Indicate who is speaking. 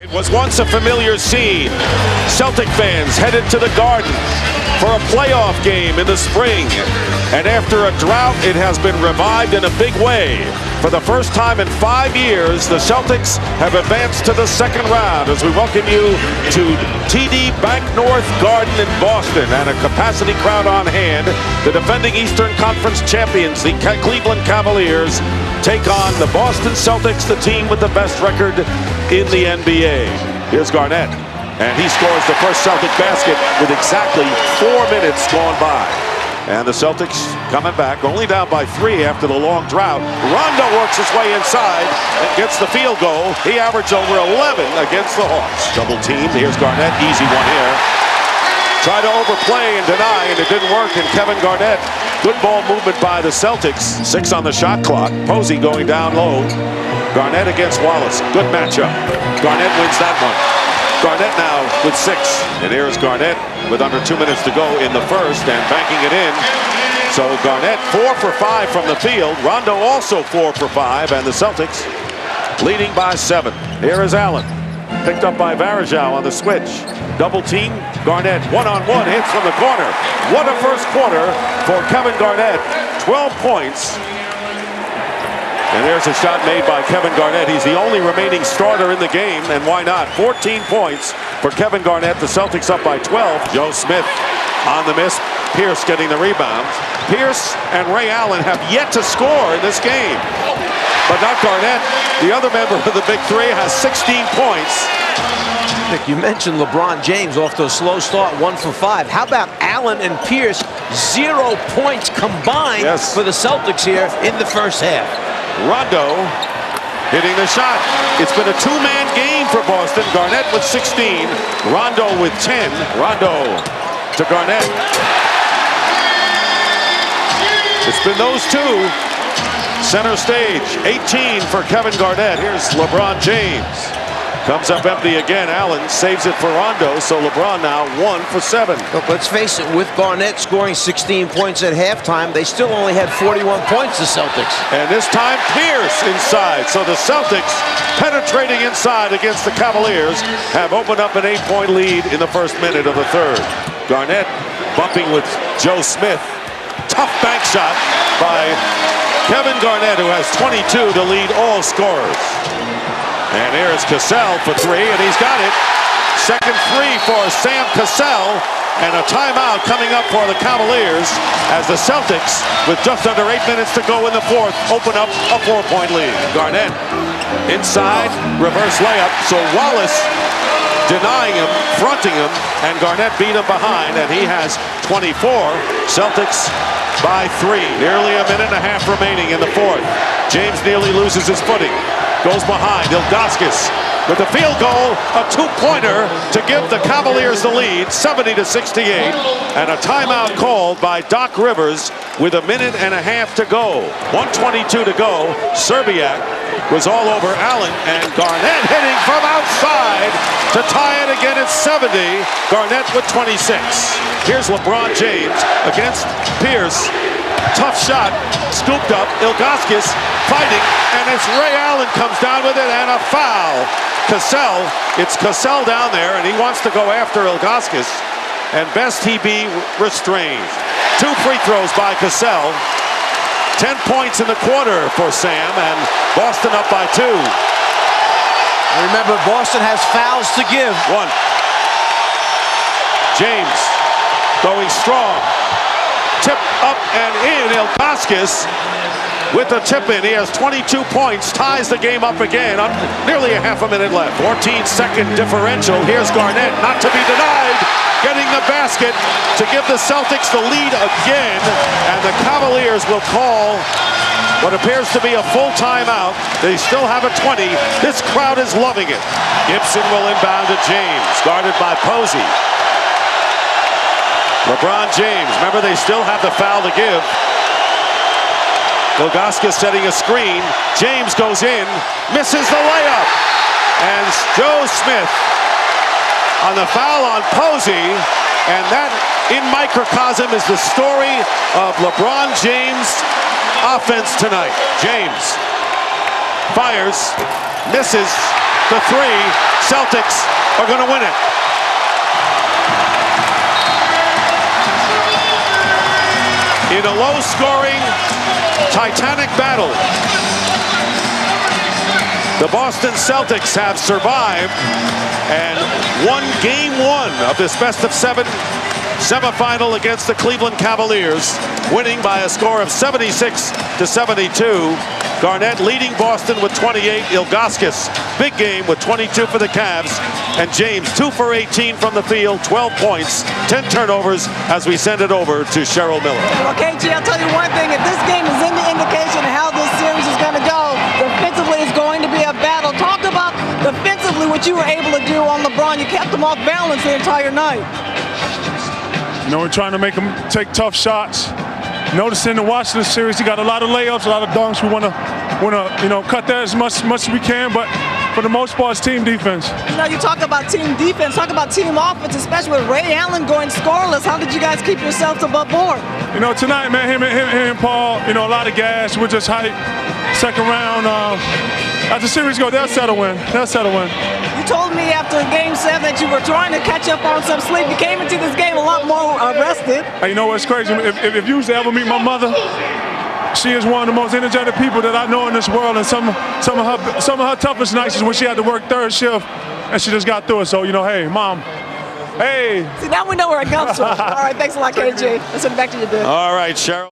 Speaker 1: It was once a familiar scene. Celtic fans headed to the Garden for a playoff game in the spring. And after a drought, it has been revived in a big way. For the first time in 5 years, the Celtics have advanced to the second round as we welcome you to TD Bank North Garden in Boston and a capacity crowd on hand. The defending Eastern Conference champions, the Cleveland Cavaliers, take on the Boston Celtics, the team with the best record in the NBA. Here's Garnett, and he scores the first Celtic basket with exactly 4 minutes gone by. And the Celtics coming back, only down by 3 after the long drought. Rondo works his way inside and gets the field goal. He averaged over 11 against the Hawks. Double team, here's Garnett, easy one here. Tried to overplay and deny, and it didn't work, and Kevin Garnett, good ball movement by the Celtics. 6 on the shot clock, Posey going down low. Garnett against Wallace, good matchup. Garnett wins that one. Garnett now with 6, and here's Garnett with under 2 minutes to go in the first and banking it in. So Garnett 4 for 5 from the field. Rondo also 4 for 5, and the Celtics leading by 7. Here is Allen, picked up by Varejao on the switch. Double team, Garnett one-on-one hits from the corner. What a first quarter for Kevin Garnett, 12 points. And there's a shot made by Kevin Garnett. He's the only remaining starter in the game, and why not? 14 points for Kevin Garnett. The Celtics up by 12. Joe Smith on the miss. Pierce getting the rebound. Pierce and Ray Allen have yet to score in this game, but not Garnett. The other member of the Big Three has 16 points.
Speaker 2: Nick, you mentioned LeBron James off to a slow start, 1 for 5. How about Allen and Pierce? 0 points combined for the Celtics here in the first half.
Speaker 1: Rondo hitting the shot. It's been a 2-man game for Boston. Garnett with 16, Rondo with 10. Rondo to Garnett. It's been those two. Center stage, 18 for Kevin Garnett. Here's LeBron James. Comes up empty again. Allen saves it for Rondo, so LeBron now 1 for 7.
Speaker 2: Look, let's face it, with Garnett scoring 16 points at halftime, they still only had 41 points, the Celtics.
Speaker 1: And this time, Pierce inside. So the Celtics, penetrating inside against the Cavaliers, have opened up an 8-point lead in the first minute of the third. Garnett bumping with Joe Smith. Tough bank shot by Kevin Garnett, who has 22 to lead all scorers. And here's Cassell for 3, and he's got it. Second 3 for Sam Cassell, and a timeout coming up for the Cavaliers as the Celtics, with just under 8 minutes to go in the fourth, open up a 4-point lead. Garnett inside, reverse layup, so Wallace denying him, fronting him, and Garnett beat him behind, and he has 24. Celtics by 3. Nearly a minute and a half remaining in the fourth. James nearly loses his footing. Goes behind. Ilgauskas with the field goal, a 2-pointer to give the Cavaliers the lead, 70-68, and a timeout called by Doc Rivers with a minute and a half to go. 1:22 to go. Serbiak was all over Allen, and Garnett hitting from outside to tie it again at 70. Garnett with 26. Here's LeBron James against Pierce. Tough shot, scooped up, Ilgauskas fighting, and it's Ray Allen comes down with it, and a foul. Cassell, it's Cassell down there, and he wants to go after Ilgauskas, and best he be restrained. 2 free throws by Cassell. 10 points in the quarter for Sam, and Boston up by 2.
Speaker 2: Remember, Boston has fouls to give.
Speaker 1: 1. James going strong. Tip up and in. Ilgauskas with the tip in. He has 22 points, ties the game up again. Nearly a half a minute left. 14-second differential. Here's Garnett, not to be denied, getting the basket to give the Celtics the lead again. And the Cavaliers will call what appears to be a full timeout. They still have a 20. This crowd is loving it. Gibson will inbound to James, guarded by Posey. LeBron James, remember they still have the foul to give. Ilgauskas setting a screen. James goes in, misses the layup. And Joe Smith on the foul on Posey. And that, in microcosm, is the story of LeBron James' offense tonight. James fires, misses the 3, Celtics are going to win it. In a low-scoring, titanic battle, the Boston Celtics have survived and won Game 1 of this best-of-7 semifinal against the Cleveland Cavaliers, winning by a score of 76-72. Garnett leading Boston with 28. Ilgauskas, big game with 22 for the Cavs. And James, 2 for 18 from the field, 12 points, 10 turnovers as we send it over to Cheryl Miller.
Speaker 3: Well, KG, I'll tell you one thing. If this game is any indication of how this series is going to go, defensively it's going to be a battle. Talk about defensively what you were able to do on LeBron. You kept him off balance the entire night.
Speaker 4: You know, we're trying to make him take tough shots. Noticing to watch this series, he got a lot of layups, a lot of dunks. We want to, you know, cut that as much as we can, but for the most part, it's team defense.
Speaker 3: You know, you talk about team defense, talk about team offense, especially with Ray Allen going scoreless. How did you guys keep yourselves above board?
Speaker 4: You know, tonight, man, him and Paul, you know, a lot of gas. We're just hyped. Second round, as the series goes, they'll settle in. They'll settle in.
Speaker 3: You told me after Game 7 that you were trying to catch up on some sleep. You came into this game a lot more rested.
Speaker 4: Hey, you know what's crazy? If you used to ever meet my mother, she is one of the most energetic people that I know in this world. And some of her toughest nights is when she had to work third shift, and she just got through it. So, you know, hey, Mom. Hey.
Speaker 3: See, now we know where it comes from. All right, thanks a lot, KG. Let's send it back to you, dude.
Speaker 1: All right, Cheryl.